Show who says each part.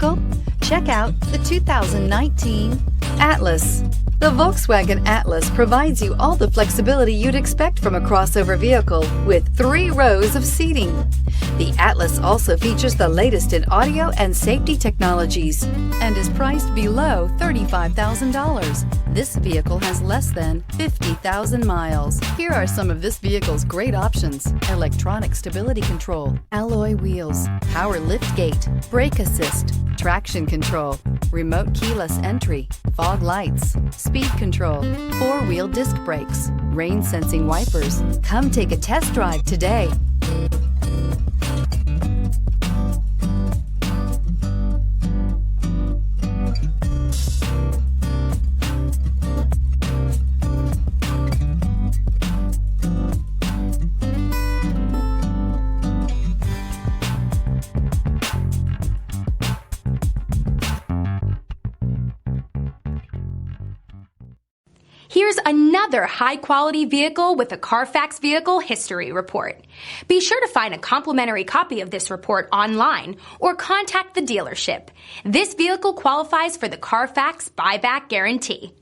Speaker 1: vehicle? Check out the 2019 Atlas. The Volkswagen Atlas provides you all the flexibility you'd expect from a crossover vehicle with 3 rows of seating. The Atlas also features the latest in audio and safety technologies and is priced below $35,000. This vehicle has less than 50,000 miles. Here are some of this vehicle's great options: electronic stability control, alloy wheels, power liftgate, brake assist, traction control, remote keyless entry, fog lights, speed control, 4-wheel disc brakes, rain sensing wipers. Come take a test drive today.
Speaker 2: Here's another high-quality vehicle with a Carfax Vehicle History Report. Be sure to find a complimentary copy of this report online or contact the dealership. This vehicle qualifies for the Carfax Buyback Guarantee.